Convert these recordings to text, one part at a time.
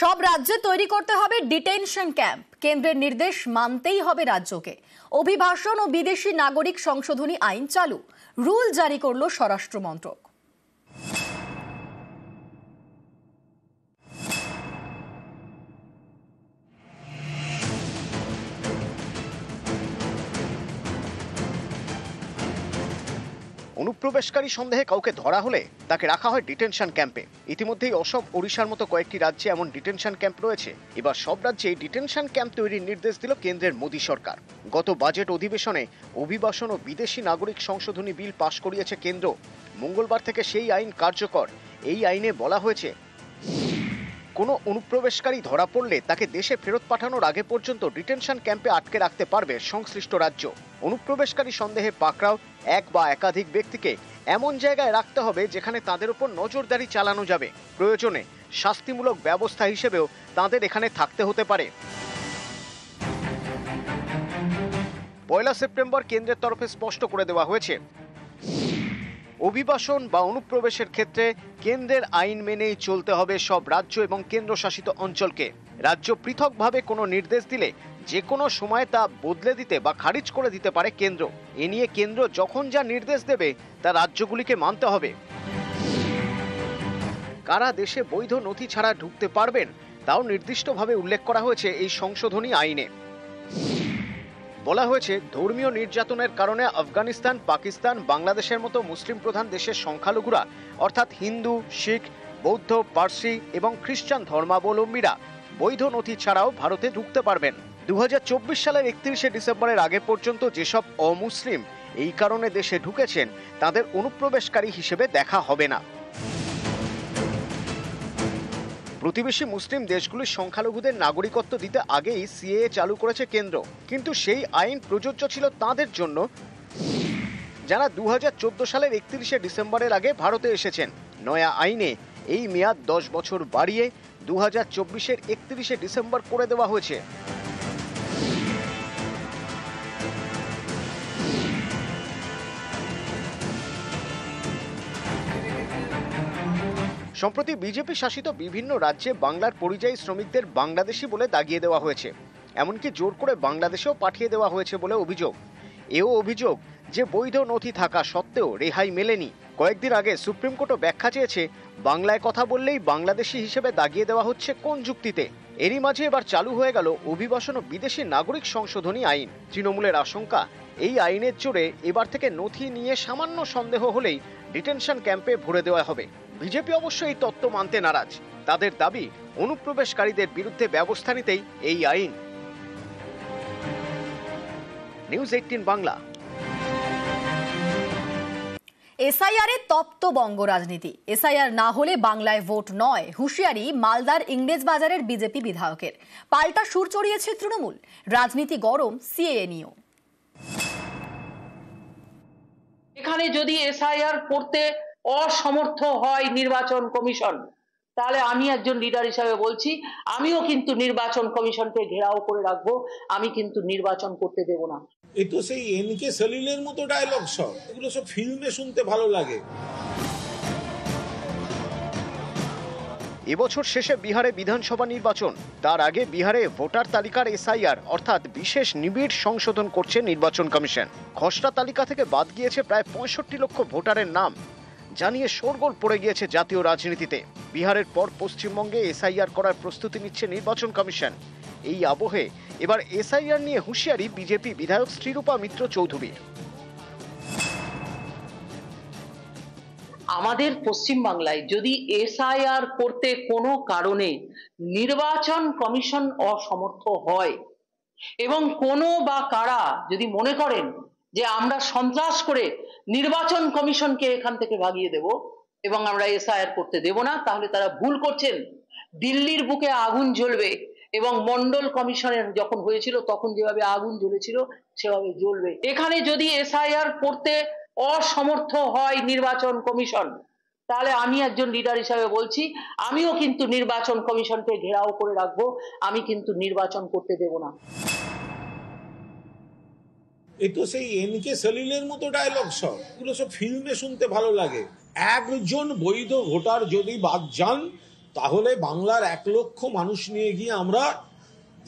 সব রাজ্যে তৈরি করতে হবে ডিটেনশন ক্যাম্প। কেন্দ্রের নির্দেশ মানতেই হবে রাজ্যকে। অভিবাসন ও বিদেশি নাগরিক সংশোধনী আইন চালু, রুল জারি করল স্বরাষ্ট্র মন্ত্রক। অনুপ্রবেশকারী সন্দেহে কাউকে ধরা হলে তাকে রাখা হয় ডিটেনশন ক্যাম্পে। ইতিমধ্যেই অসম, ওড়িশার মতো কয়েকটি রাজ্যে এমন ডিটেনশন ক্যাম্প রয়েছে। এবার সব রাজ্যেই ডিটেনশন ক্যাম্প তৈরির নির্দেশ দিল কেন্দ্রের মোদী সরকার। গত বাজেট অধিবেশনে অভিবাসন ও বিদেশি নাগরিক সংশোধনী বিল পাশ করিয়েছে কেন্দ্র। মঙ্গলবার থেকে সেই আইন কার্যকর। এই আইনে বলা হয়েছে, কোনো অনুপ্রবেশকারী ধরা পড়লে তাকে দেশে ফেরত পাঠানোর আগে পর্যন্ত ডিটেনশন ক্যাম্পে আটকে রাখতে পারবে সংশ্লিষ্ট রাজ্য। অনুপ্রবেশকারী সন্দেহে পাকড়াও এক বা একাধিক ব্যক্তিকে এমন জায়গায় রাখতে হবে যেখানে তাদের উপর নজরদারি চালানো যাবে। প্রয়োজনে শাস্তিমূলক ব্যবস্থা হিসেবেও তাদের এখানে থাকতে হতে পারে। 1 সেপ্টেম্বর কেন্দ্রের তরফে স্পষ্ট করে দেওয়া হয়েছে, অভিবাসন বা অনুপ্রবেশের ক্ষেত্রে কেন্দ্রের আইন মেনেই চলতে হবে সব রাজ্য এবং কেন্দ্রশাসিত অঞ্চলকে। রাজ্য পৃথকভাবে কোনো নির্দেশ দিলে যে কোনো সময় তা বদলে দিতে বা খারিজ করে দিতে পারে কেন্দ্র। এ নিয়ে কেন্দ্র যখন যা নির্দেশ দেবে তা রাজ্যগুলিকে মানতে হবে। কারা দেশে বৈধ নথি ছাড়া ঢুকতে পারবেন তাও নির্দিষ্টভাবে উল্লেখ করা হয়েছে এই সংশোধনী আইনে। বলা হয়েছে, ধর্মীয় নির্যাতনের কারণে আফগানিস্তান, পাকিস্তান, বাংলাদেশের মতো মুসলিম প্রধান দেশের সংখ্যালঘুরা অর্থাৎ হিন্দু, শিখ, বৌদ্ধ, পার্সি এবং খ্রিস্টান ধর্মাবলম্বীরা বৈধ নথি ছাড়াও ভারতে ঢুকতে পারবেন। 2024 সালের 31 ডিসেম্বরের আগে পর্যন্ত যেসব অমুসলিম এই কারণে দেশে ঢুকেছেন তাদের অনুপ্রবেশকারী হিসেবে দেখা হবে না। প্রতিবেশী মুসলিম দেশগুলির সংখ্যালঘুদের নাগরিকত্ব দিতে আগেই সিএএ চালু করেছে কেন্দ্র, কিন্তু সেই আইন প্রযোজ্য ছিল তাদের জন্য যারা 2014 সালের 31 ডিসেম্বরের আগে ভারতে এসেছেন। নয়া আইনে এই মেয়াদ 10 বছর বাড়িয়ে 2024-এর 31 ডিসেম্বর করে দেওয়া হয়েছে। সম্প্রতি বিজেপি শাসিত বিভিন্ন রাজ্যে বাংলার পরিযায়ী শ্রমিকদের বাংলাদেশি বলে দাগিয়ে দেওয়া হয়েছে, এমনকি জোর করে বাংলাদেশেও পাঠিয়ে দেওয়া হয়েছে বলে অভিযোগ। এও অভিযোগ যে বৈধ নথি থাকা সত্ত্বেও রেহাই মেলেনি। কয়েকদিন আগে সুপ্রিম কোর্টও ব্যাখ্যা চেয়েছে, বাংলায় কথা বললেই বাংলাদেশি হিসেবে দাগিয়ে দেওয়া হচ্ছে কোন যুক্তিতে। এরই মাঝে এবার চালু হয়ে গেল অভিবাসন ও বিদেশি নাগরিক সংশোধনী আইন। তৃণমূলের আশঙ্কা, এই আইনের জোরে এবার থেকে নথি নিয়ে সামান্য সন্দেহ হলেই ডিটেনশন ক্যাম্পে ভরে দেওয়া হবে। বিজেপি অবশ্য এই তত্ত্ব মানতে নারাজ। তাদের দাবি, অনুপ্রবেশকারীদের বিরুদ্ধে ব্যবস্থা নিতেই এই আইন। নিউজ 18 বাংলা। এসআইআর এ তপ্ত বঙ্গ রাজনীতি। এসআইআর না হলে বাংলায় ভোট নয়, হুঁশিয়ারি মালদার ইংরেজ বাজারের বিজেপি বিধায়কের। পাল্টা সুর চড়িয়েছে তৃণমূল। রাজনীতি গরম সিএএ নিয়েও। এখানে যদি এসআইআর করতে অসমর্থ হয় নির্বাচন কমিশন, তাহলে আমি একজন লিডার হিসাবে বলছি, আমিও কিন্তু নির্বাচন কমিশনকে ঘেরাও করে রাখবো। আমি কিন্তু নির্বাচন করতে দেব না। এই তো সেই এনকে সলিলের মতো ডায়লগ, সব এগুলো সব ফিল্মে শুনতে ভালো লাগে। এবছর শেষে বিহারে বিধানসভা নির্বাচন। তার আগে বিহারে ভোটার তালিকার এসআইআর অর্থাৎ বিশেষ নিবিড় সংশোধন করছে নির্বাচন কমিশন। খসড়া তালিকা থেকে বাদ গিয়েছে প্রায় 65 লক্ষ ভোটারের নাম, জানিয়ে শোরগোল পড়ে গিয়েছে জাতীয় রাজনীতিতে। বিহারের পর পশ্চিমবঙ্গে এসআইআর করার প্রস্তুতি নিচ্ছে নির্বাচন কমিশন। এই আবহে এবার এসআইআর নিয়ে হুঁশিয়ারি বিজেপি বিধায়ক শ্রীরূপা মিত্র চৌধুরীর। আমাদের পশ্চিমবাংলায় যদি এসআইআর করতে কোনো কারণে নির্বাচন কমিশন অসমর্থ হয় এবং কোনো বা কারা যদি মনে করেন যে আমরা সন্ত্রাস করে নির্বাচন কমিশনকে এখান থেকে ভাগিয়ে দেব এবং আমরা এসআইআর করতে দেব না, তাহলে তারা ভুল করছেন। দিল্লির বুকে আগুন জ্বলবে এবং মন্ডল কমিশনের যখন হয়েছিল তখন যেভাবে আগুন জ্বলেছিল সেভাবে জ্বলবে। এখানে যদি এসআইআর করতে অসমর্থ হয় নির্বাচন কমিশন, তাহলে আমি একজন লিডার হিসাবে বলছি, আমিও কিন্তু নির্বাচন কমিশনকে ঘেরাও করে রাখবো। আমি কিন্তু নির্বাচন করতে দেব না। এই তো সেই এনকে সলিলের মতো ডায়লগ, সব এগুলো সব ফিল্মে শুনতে ভালো লাগে। একজন বৈধ ভোটার যদি বাদ যান তাহলে বাংলার 1 লক্ষ মানুষ নিয়ে গিয়ে আমরা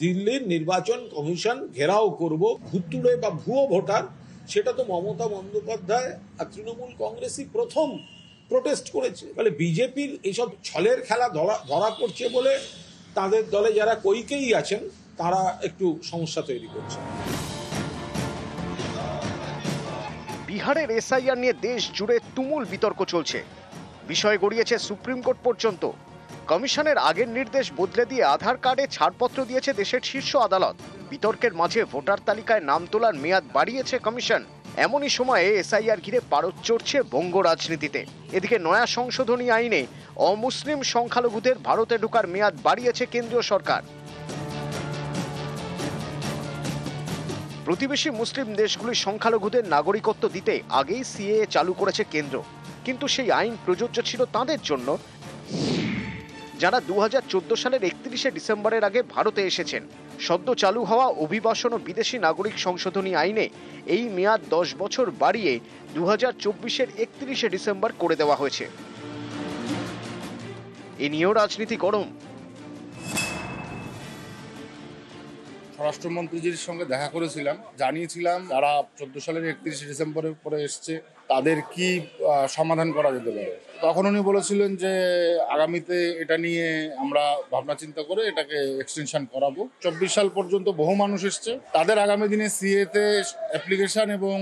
দিল্লির নির্বাচন কমিশন ঘেরাও করব। ভুতুড়ে বা ভুয়ো ভোটার, সেটা তো মমতা বন্দ্যোপাধ্যায় আর তৃণমূল কংগ্রেসই প্রথম প্রোটেস্ট করেছে। তাহলে বিজেপির এইসব ছলের খেলা ধরা পড়ছে বলে তাদের দলে যারা কইকেই আছেন তারা একটু সমস্যা তৈরি করছে। বিহারের এসআইআর নিয়ে দেশ জুড়ে তুমুল বিতর্ক চলছে। বিষয় গড়িয়েছে সুপ্রিম কোর্ট পর্যন্ত। কমিশনের আগের নির্দেশ বদলে দিয়ে আধার কার্ডে ছাড়পত্র দিয়েছে দেশের শীর্ষ আদালত। বিতর্কের মাঝে ভোটার তালিকায় নাম তোলার মেয়াদ বাড়িয়েছে কমিশন। এমনই সময়ে এসআইআর ঘিরে পারদ চড়ছে বঙ্গ রাজনীতিতে। এদিকে নয়া সংশোধনী আইনে অমুসলিম সংখ্যালঘুদের ভারতে ঢোকার মেয়াদ বাড়িয়েছে কেন্দ্রীয় সরকার। প্রতিবেশী মুসলিম দেশগুলির সংখ্যালঘুদের নাগরিকত্ব দিতে আগেই সিএএ চালু করেছে কেন্দ্র, কিন্তু সেই আইন প্রযোজ্য ছিল তাদের জন্য যারা 2014 সালের 31শে ডিসেম্বরের আগে ভারতে এসেছেন। সদ্য চালু হওয়া অভিবাসন ও বিদেশি নাগরিক সংশোধনী আইনে এই মেয়াদ 10 বছর বাড়িয়ে 2024-এর 31শে ডিসেম্বর করে দেওয়া হয়েছে। এ নিয়েও রাজনীতি গরম। স্বরাষ্ট্রমন্ত্রীজির সঙ্গে দেখা করেছিলাম, জানিয়েছিলাম যারা 14 সালের 31শে ডিসেম্বরের পরে এসছে তাদের কি সমাধান করা যেতে পারে। তখন উনি বলেছিলেন যে আগামীতে এটা নিয়ে আমরা ভাবনা চিন্তা করে এটাকে এক্সটেনশন করাবো। 24 সাল পর্যন্ত বহু মানুষ এসছে, তাদের আগামী দিনে সিএতে অ্যাপ্লিকেশন এবং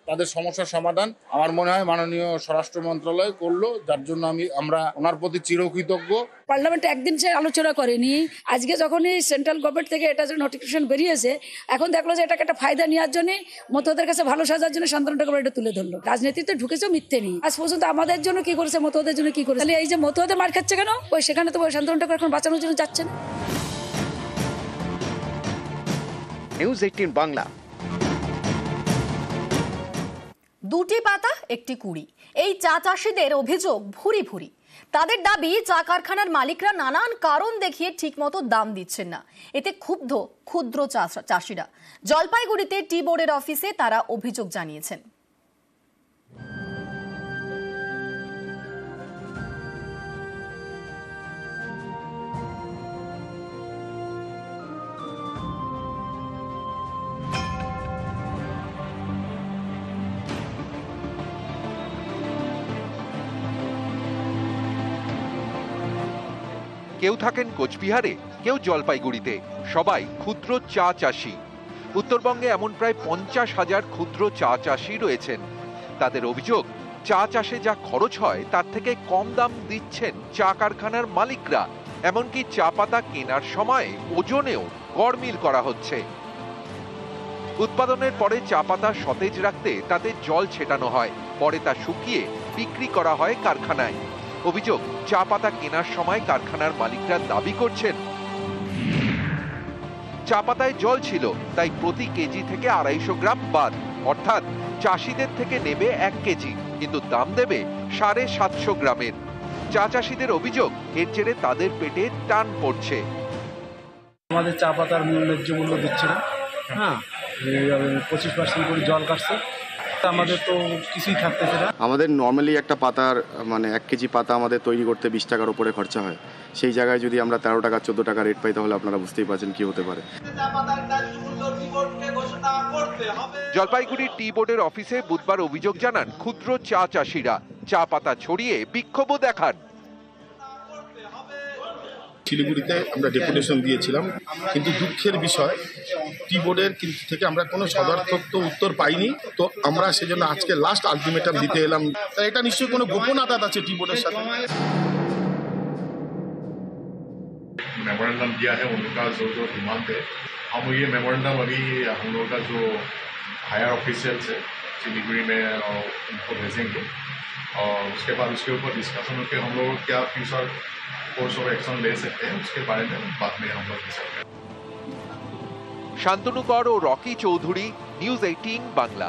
তাদের সমস্যার সমাধান আমার মনে হয় মাননীয় স্বরাষ্ট্র মন্ত্রণালয় করলো, যার জন্য আমরা ওনার প্রতি চিরকৃতজ্ঞ। পার্লামেন্টে একদিন সে আলোচনা করেনি, আজকে যখনই সেন্ট্রাল গভর্নমেন্ট থেকে এটা জন্য নোটিফিকেশন বেরিয়েছে, এখন দেখলো যে এটাকে একটা ফায়দা নেওয়ার জন্য মতদের কাছে ভালো সাজার জন্য শান্তনুটাকে এটা তুলে ধরলো। রাজনীতিতে ঢুকেছেও মিথ্যে নেই। আজ পর্যন্ত আমাদের জন্য কি করেছে, মতদের জন্য কি করেছে। এই যে মতদের মার খাচ্ছে কেন, ওই সেখানে তো শান্তনুটাকে এখন বাঁচানোর জন্য যাচ্ছে না। নিউজ 18 বাংলা। দুটি পাতা একটি কুড়ি, এই চা চাষিদের অভিযোগ ভুরি ভুরি। তাদের দাবি চা কারখানার মালিকরা নানান কারণ দেখিয়ে ঠিকমতো দাম দিচ্ছেন না। এতে ক্ষুব্ধ ক্ষুদ্র চাষিরা। জলপাইগুড়িতে টি বোর্ডের অফিসে তারা অভিযোগ জানিয়েছেন। কেউ থাকেন কোচবিহারে, কেউ জলপাইগুড়িতে, সবাই ক্ষুদ্র চা চাষি। উত্তরবঙ্গে এমন প্রায় 50,000 ক্ষুদ্র চা চাষি রয়েছেন। তাদের অভিযোগ, চা চাষে যা খরচ হয় তার থেকে কম দাম দিচ্ছেন চা কারখানার মালিকরা। এমনকি চা পাতা কেনার সময় ওজনেও গড়মিল করা হচ্ছে। উৎপাদনের পরে চা পাতা সতেজ রাখতে তাতে জল ছেটানো হয়, পরে তা শুকিয়ে বিক্রি করা হয় কারখানায়। অভিযোগ, চা পাতা কেনার সময় কারখানার মালিকরা দাবি করছেন চা পাতায় জল ছিল, তাই প্রতি কেজি থেকে 250 গ্রাম বাদ, অর্থাৎ চাষিদের থেকে নেবে 1 কেজি, কিন্তু দাম দেবে 750 গ্রামের। চা চাষিদের অভিযোগ, এর জেরে তাদের পেটে টান পড়ছে। আমাদের চা পাতার ন্যায্য মূল্য দিচ্ছে না, 25% করে জল কাটছে, আমাদের তো কিছুই থাকতেছে না। আমাদের নর্মালি একটা পাতার 1 কেজি পাতা আমাদের তৈরি করতে 20 টাকার উপরে খরচা হয়। সেই জায়গায় যদি আমরা 13 টাকা 14 টাকা রেট পাই, তাহলে আপনারা বুঝতেই পারছেন কি হতে পারে। জলপাইগুড়ির টি বোর্ডের অফিসে বুধবার অভিযোগ জানান ক্ষুদ্র চা চাষিরা। চা পাতা ছড়িয়ে বিক্ষোভও দেখান। শিলিগুড়িতে আমরা ডেপুটেশন দিয়েছিলাম, কিন্তু দুঃখের বিষয় টি বোর্ডের থেকে আমরা কোনো সদর্থক উত্তর পাইনি। তো আমরা সেজন্য আজকে লাস্ট আলটিমেটাম দিতে এলাম। তা এটা নিশ্চয়ই কোনো গোপন আঘাত আছে टी बोर्ड साथ। मेमोरेंडम दिया है उनका जो डिमांड है, हम ये मेमोरेंडम अभी हम लोग का जो हायर ऑफिशियल्स है सिलीगुड़ी में उनको भेजेंगे, और उसके बाद उसके ऊपर डिस्कशन होकर हम लोग क्या फ्यूचर कोर्स ऑफ एक्शन ले सकते हैं उसके बारे में बाद में हम लोग डिसाइड करेंगे। শান্তনু কর ও রকি চৌধুরী, নিউজ 18 বাংলা।